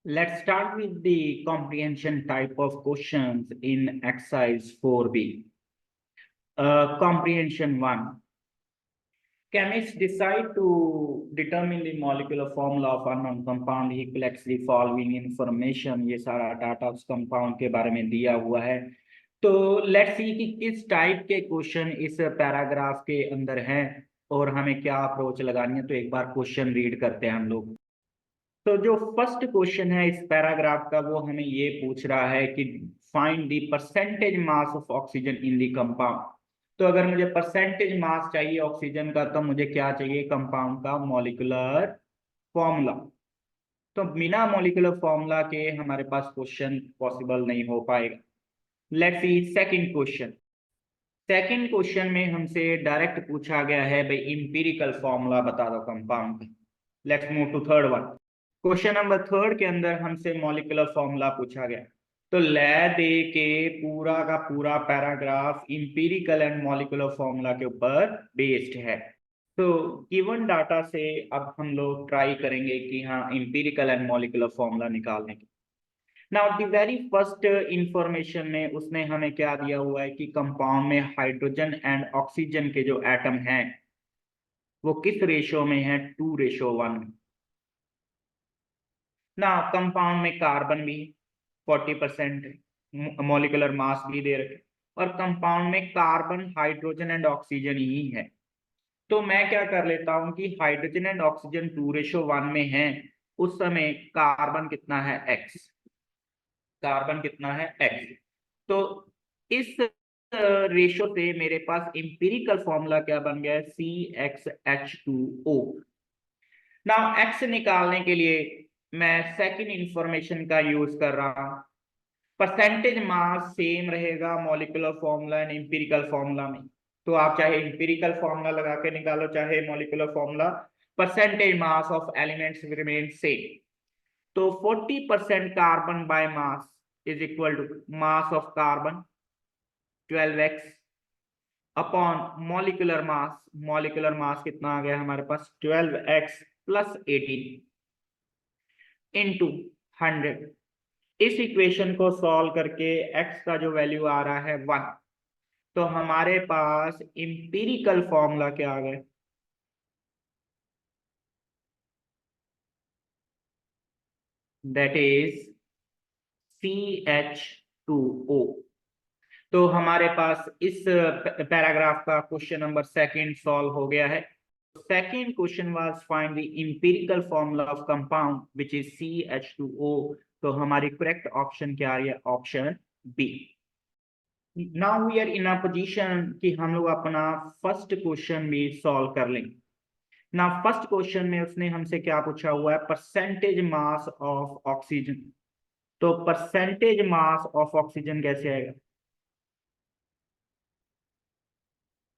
Let's start with the comprehension type of questions in exercise 4B. Comprehension 1. Chemists decide to determine the molecular formula of unknown compound. He collects the following information. ये सारा data उस compound के बारे में दिया हुआ है. तो लेट्स सी कि किस टाइप के क्वेश्चन इस पैराग्राफ के अंदर हैं और हमें क्या अप्रोच लगानी है. तो एक बार क्वेश्चन रीड करते हैं हम लोग. तो जो फर्स्ट क्वेश्चन है इस पैराग्राफ का वो हमें ये पूछ रहा है कि find the percentage mass of oxygen in the compound. तो अगर मुझे परसेंटेज मास चाहिए ऑक्सीजन का तो मुझे क्या चाहिए, कंपाउंड का मॉलिक्यूलर फॉर्मूला. तो बिना मॉलिक्यूलर फॉर्मूला के हमारे पास क्वेश्चन पॉसिबल नहीं हो पाएगा. Let's see second question. Second question में हमसे डायरेक्ट पूछा गया है भाई इंपीरिकल फॉर्मूला बता दो कंपाउंड का. Let's move to third one. Question number third के अंदर हमसे मॉलिक्यूलर फॉर्मूला पूछा गया. तो ले दे के पूरा का पूरा paragraph empirical and molecular formula के ऊपर बेस्ड है. तो गिवन डाटा से अब हम लोग ट्राई करेंगे कि हाँ इंपीरिकल एंड मॉलिक्यूलर फॉर्मूला निकालने की. Now the very first information में उसने हमें क्या दिया हुआ है कि कंपाउंड में हाइड्रोजन एंड ऑक्सीजन के जो एटम हैं वो किस रेशो में है, 2:1. ना कंपाउंड में कार्बन भी 40% मॉलिक्यूलर मास भी दे रखे और कंपाउंड में कार्बन हाइड्रोजन एंड ऑक्सीजन ही है. तो मैं क्या कर लेता हूं कि हाइड्रोजन एंड ऑक्सीजन 2:1 में है. उस समय कार्बन कितना है, x. कार्बन कितना है, x. तो इस रेशो से मेरे पास इंपीरिकल फॉर्मूला क्या बन गया है, CxH2O. नाउ x निकालने के लिए मैं सेकंड इंफॉर्मेशन का यूज कर रहा हूं. परसेंटेज मास सेम रहेगा molecular formula and empirical formula में. तो आप चाहे इंपीरिकल फॉर्मूला लगा के निकालो चाहे molecular formula, percentage mass of elements remain same. तो 40% carbon by mass is equal to mass of carbon 12x upon molecular mass. Molecular mass कितना आ गया हमारे पास, 12x प्लस 18 इंटू 100. इस इक्वेशन को सॉल्व करके x का जो वैल्यू आ रहा है 1. तो हमारे पास इंपीरिकल फॉर्मूला क्या आ गया, दैट इज CH2O. तो हमारे पास इस पैराग्राफ का क्वेश्चन नंबर सेकंड सॉल्व हो गया है. Second question was find the empirical formula of compound which is CH2O. तो हमारी करेक्ट ऑप्शन क्या आ रही है, option B. Now we are in a position कि हम लोग अपना फर्स्ट क्वेश्चन भी सॉल्व कर लेंगे. ना फर्स्ट क्वेश्चन में उसने हमसे क्या पूछा हुआ है, परसेंटेज मास ऑफ ऑक्सीजन. तो परसेंटेज मास ऑफ ऑक्सीजन कैसे आएगा,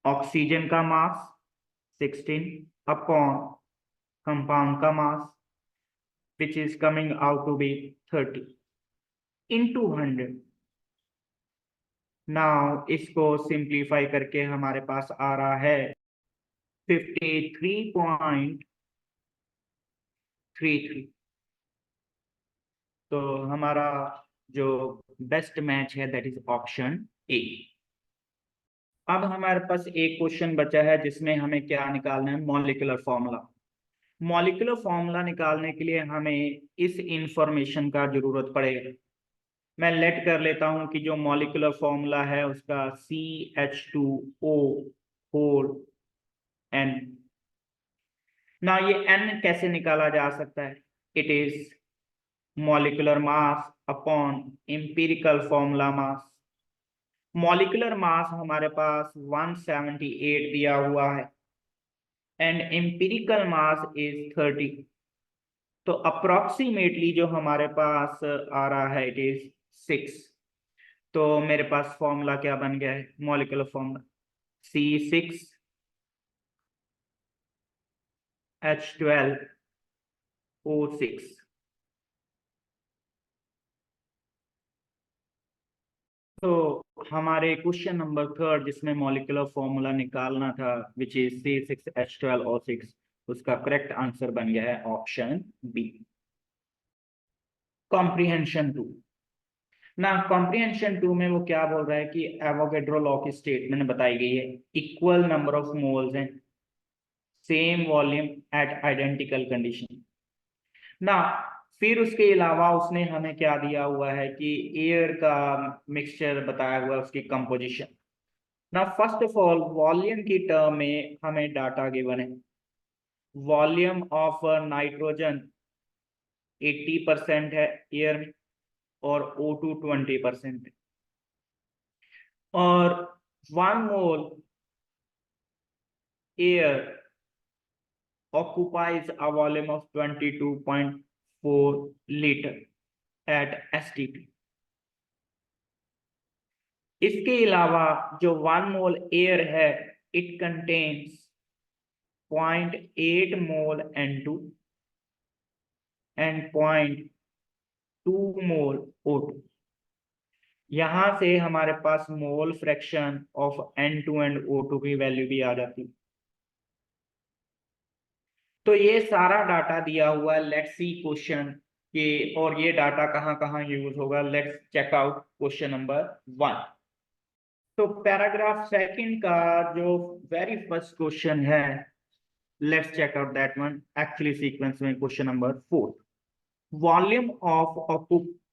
ऑक्सीजन का मास 16 अपॉन कंपाउंड का मास which is coming out to be 30 into 100. Now इसको सिंप्लीफाई करके हमारे पास आ रहा है 53.33. तो हमारा जो बेस्ट मैच है दैट इज ऑप्शन ए. अब हमारे पास एक क्वेश्चन बचा है जिसमें हमें क्या निकालना है, मॉलिक्यूलर फॉर्मूला. मॉलिक्यूलर फॉर्मूला निकालने के लिए हमें इस इंफॉर्मेशन का जरूरत पड़ेगा. मैं लेट कर लेता हूं कि जो मॉलिक्यूलर फॉर्मूला है उसका CH2O होल N. ना ये N कैसे निकाला जा सकता है, it is molecular mass upon empirical formula mass. Molecular मास हमारे पास 178 दिया हुआ है एंड एम्पिरिकल मास इज 30. तो अप्रोक्सीमेटली जो हमारे पास आ रहा है इट इज 6. तो मेरे पास फॉर्मूला क्या बन गया है, मॉलिक्यूलर फॉर्मूला C6H12O6. तो हमारे क्वेश्चन नंबर थर्ड जिसमें मॉलिक्यूलर फॉर्मूला निकालना था विच इज C6H12O6, उसका करेक्ट आंसर बन गया है ऑप्शन बी. कॉम्प्रिहेंशन टू ना, कॉम्प्रिहेंशन टू में वो क्या बोल रहा है कि एवोगैड्रो लॉ की स्टेटमेंट बताई गई है, equal number of moles and same volume at identical condition ना। फिर उसके अलावा उसने हमें क्या दिया हुआ है कि एयर का मिक्सचर बताया हुआ है, उसकी कंपोजिशन ना। फर्स्ट ऑफ ऑल वॉल्यूम की टर्म में हमें डाटा गिवन है, वॉल्यूम ऑफ नाइट्रोजन 80% है एयर में और O2 20% है, और 1 mole air occupies a volume of 22.4 liter at STP। इसके अलावा जो 1 मोल एयर है, it contains 0.8 mole N2 and 0.2 mole O2। यहां से हमारे पास mole fraction of N2 and O2 की वैल्यू भी आ जाती है। तो ये सारा डाटा दिया हुआ है, लेट्स सी क्वेश्चन के, और ये डाटा कहाँ कहाँ यूज होगा। Let's check out question number 1। तो पैराग्राफ सेकंड का जो वेरी फर्स्ट क्वेश्चन है, let's check out that one. Actually sequence में question number 4, volume of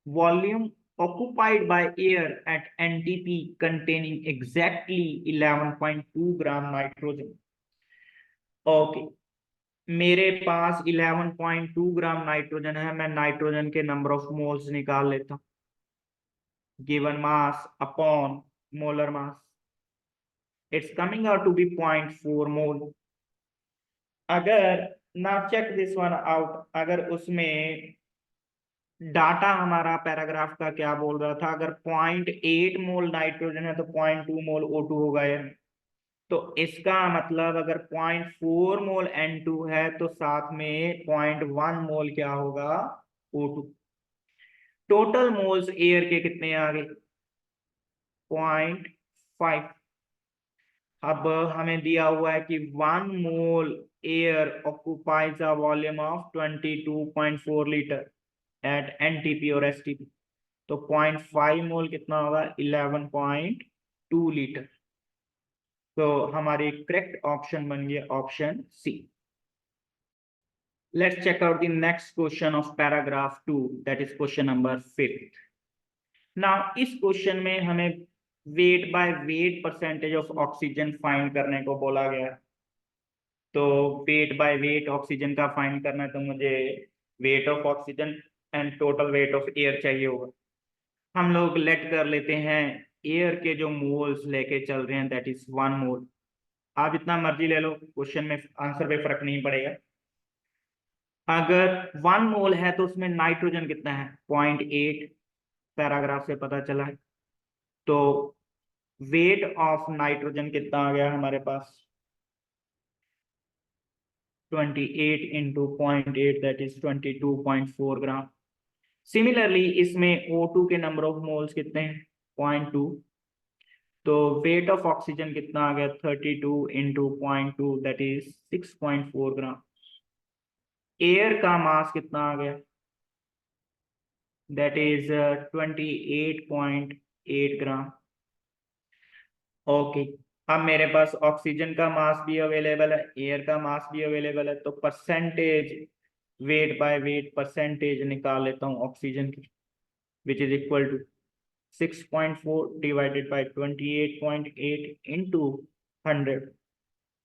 volume occupied by air at NTP containing exactly 11.2 gram nitrogen. Okay, मेरे पास 11.2 gram nitrogen है, मैं nitrogen के नंबर ऑफ मोल्स निकाल लेता हूं, given mass upon molar mass, it's coming out to be 0.4 mole. अगर ना चेक दिस वन आउट, अगर उसमें डाटा हमारा पैराग्राफ का क्या बोल रहा था, अगर 0.8 मोल नाइट्रोजन है तो 0.2 मोल O2 होगा यार। तो इसका मतलब अगर 0.4 मोल N2 है तो साथ में 0.1 मोल क्या होगा, O2। टोटल मोल्स एयर के कितने आ गए, 0.5। अब हमें दिया हुआ है कि 1 mole air occupies a volume of 22.4 litre at NTP और STP। तो 0.5 मोल कितना होगा, 11.2 लीटर। तो हमारी करेक्ट ऑप्शन बन गया option C. Let's check out the next question of paragraph 2, that is question number 5th. Now इस क्वेश्चन में हमें wait by weight percentage of oxygen find करने को बोला गया है। तो वेट बाय वेट ऑक्सीजन का फाइंड करना है, तो मुझे weight of oxygen and total weight of air चाहिए होगा। हम लोग लेट कर लेते हैं एयर के जो मोल्स लेके चल रहे हैं, दैट इज 1 मोल। आप जितना मर्जी ले लो, क्वेश्चन में आंसर पे फर्क नहीं पड़ेगा। अगर 1 मोल है तो उसमें नाइट्रोजन कितना है, 0.8, पैराग्राफ से पता चला है। तो वेट ऑफ नाइट्रोजन कितना आ गया हमारे पास, 28 into 0.8, that is 22.4 gram. Similarly इसमें O2 के नंबर ऑफ मोल्स कितने हैं, 0.2। तो वेट ऑफ ऑक्सीजन कितना आ गया, 32 into 0.2, that is 6.4 gram. Air का मास कितना आ गया, दैट इज 28.8 ग्राम। ओके, अब मेरे पास ऑक्सीजन का मास भी अवेलेबल है, एयर का मास भी अवेलेबल है, तो percentage weight by weight percentage निकाल लेता हूँ ऑक्सीजन की, which is equal to 6.4 divided by 28.8 into 100,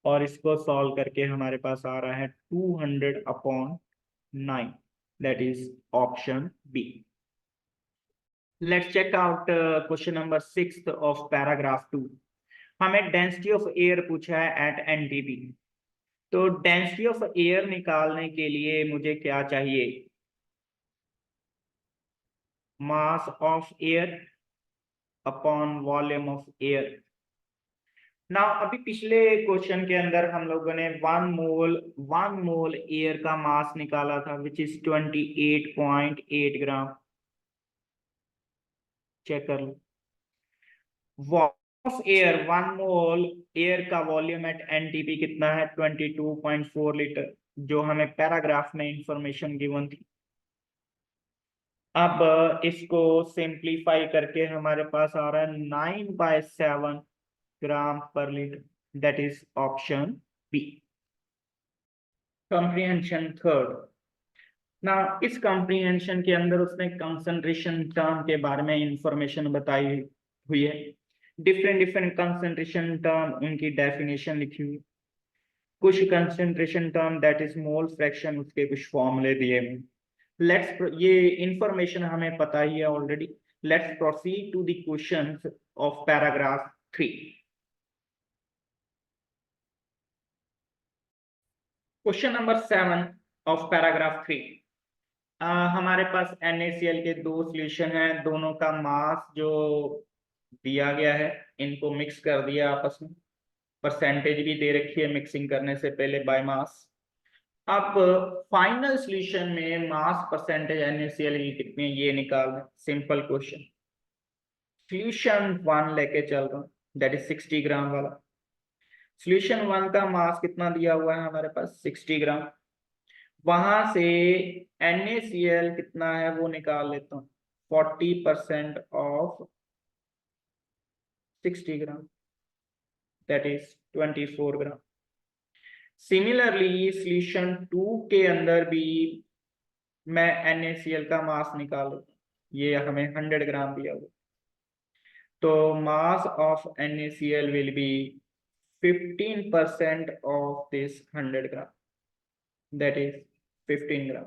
और इसको सॉल्व करके हमारे पास आ रहा है 200/9, that is option B. Let's check out question number 6 of paragraph 2। हमें डेंसिटी ऑफ एयर पूछा है एट NTP। तो डेंसिटी ऑफ एयर निकालने के लिए मुझे क्या चाहिए, mass of air upon volume of air. ना अभी पिछले क्वेश्चन के अंदर हम लोगों ने 1 मोल एयर का मास निकाला था, विच इज 28.8 ग्राम। चेक कर लो, ऑफ एयर 1 मोल एयर का वॉल्यूम एट NTP कितना है, 22.4 लीटर, जो हमें पैराग्राफ में इंफॉर्मेशन गिवन थी। अब इसको सिंप्लीफाई करके हमारे पास आ रहा है 9/7 ग्राम पर litre, that is option B. Comprehension third. ना इस कॉम्प्रिहेंशन के अंदर उसने कंसंट्रेशन टर्म के बारे में इंफॉर्मेशन बताई हुई है। डिफरेंट डिफरेंट कंसंट्रेशन टर्म, उनकी डेफिनेशन लिखी हुई। कुछ concentration term that is mole fraction, उसके कुछ फॉर्मूले दिए हुए। ये इंफॉर्मेशन हमें पता ही है already. Let's proceed to the questions of paragraph 3। Question number 7 of paragraph 3। हमारे पास NaCl के दो सॉल्यूशन हैं, दोनों का मास जो दिया गया है, इनको मिक्स कर दिया आपस में। परसेंटेज भी दे रखी है मिक्सिंग करने से पहले बाय मास। अब फाइनल सॉल्यूशन में मास परसेंटेज NaCl की कितनी है ये निकालना। Simple question. सॉल्यूशन 1 लेके चल रहा हूं, दैट इज 60 ग्राम वाला। सॉल्यूशन 1 का मास कितना दिया हुआ है हमारे पास, 60 ग्राम। वहां से NaCl कितना है वो निकाल लेता हूँ। 40% of 60 gram, that is 24 gram. Similarly solution 2 के अंदर भी मैं NaCl का मास निकाल लेता हूँ। ये हमें 100 ग्राम दिया हुआ, तो मास of NaCl will be 15% of this 100 gram, that is 15 ग्राम।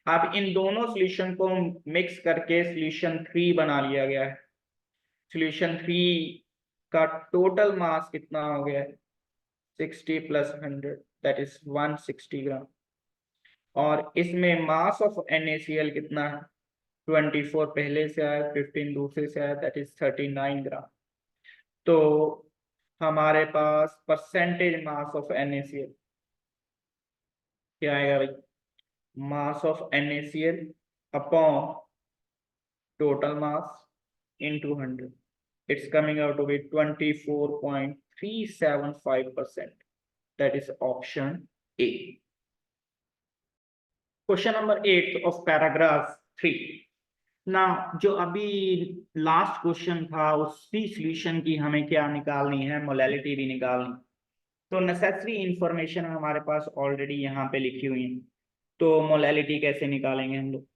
अब इन दोनों सॉल्यूशन को मिक्स करके सॉल्यूशन 3 बना लिया गया है। सॉल्यूशन 3 का टोटल मास कितना हो गया है, 60 + 100 दैट इज 160 ग्राम। और इसमें मास ऑफ NaCl कितना है, 24 पहले से आया, 15 दूसरे से आया, दैट इज 39 ग्राम। तो हमारे पास परसेंटेज मास ऑफ NaCl क्या आएगा भाई, मास of NaCl upon total mass into 100, it's coming out to be 24.375%, that is option A। Question number 8 of paragraph 3 ना, जो अभी लास्ट क्वेश्चन था उसी सॉल्यूशन की हमें क्या निकालनी है, मोलैलिटी भी निकालनी। तो नेसेसरी इंफॉर्मेशन हमारे पास ऑलरेडी यहाँ पे लिखी हुई है। तो मोलैलिटी कैसे निकालेंगे हम लोग।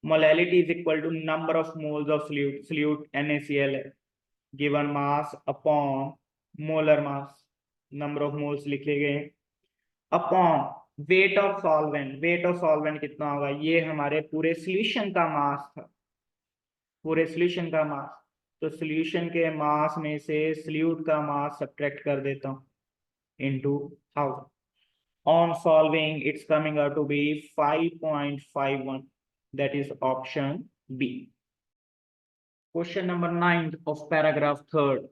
Molality is equal to number of moles of solute NaCl है, given mass upon molar mass, number of moles लिखे गए, upon weight of solvent. Weight of solvent कितना होगा, ये हमारे पूरे सॉल्यूशन का मास था, पूरे सॉल्यूशन का मास। तो सॉल्यूशन के मास में से सॉल्यूट का मास सब्ट्रैक्ट कर देता हूँ into 1000। On solving it's coming out to be 5.51, that is option B. Question number 9 of paragraph 3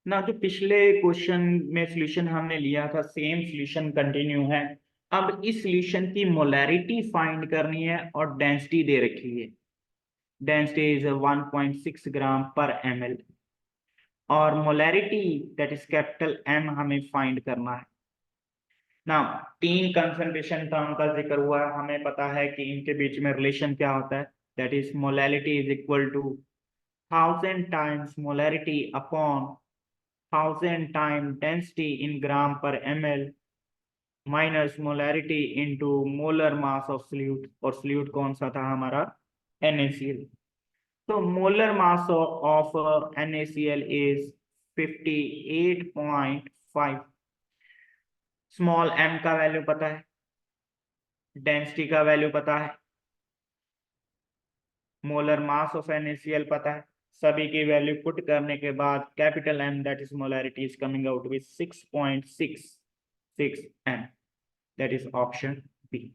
ना, जो पिछले क्वेश्चन में सॉल्यूशन हमने लिया था सेम सॉल्यूशन कंटिन्यू है। अब इस सॉल्यूशन की मोलैरिटी फाइंड करनी है और डेंसिटी दे रखी है। Density is 1.6 gram per ml और molarity that is capital M हमें फाइंड करना है ना। 3 कंसंट्रेशन टर्म का जिक्र हुआ है, हमें पता है कि इनके बीच में रिलेशन क्या होता है, that is molarity is equal to 1000 times molarity upon 1000 time density in gram per ml minus molarity into molar mass of solute. और सॉल्यूट कौन सा था हमारा, NaCl। तो molar mass of NaCl is 58.5। Small m का value पता है, density का वैल्यू पता है, मोलर मास ऑफ NaCl पता है। सभी की वैल्यू पुट करने के बाद capital M that is molarity is coming out with 6.66 M, that is option B.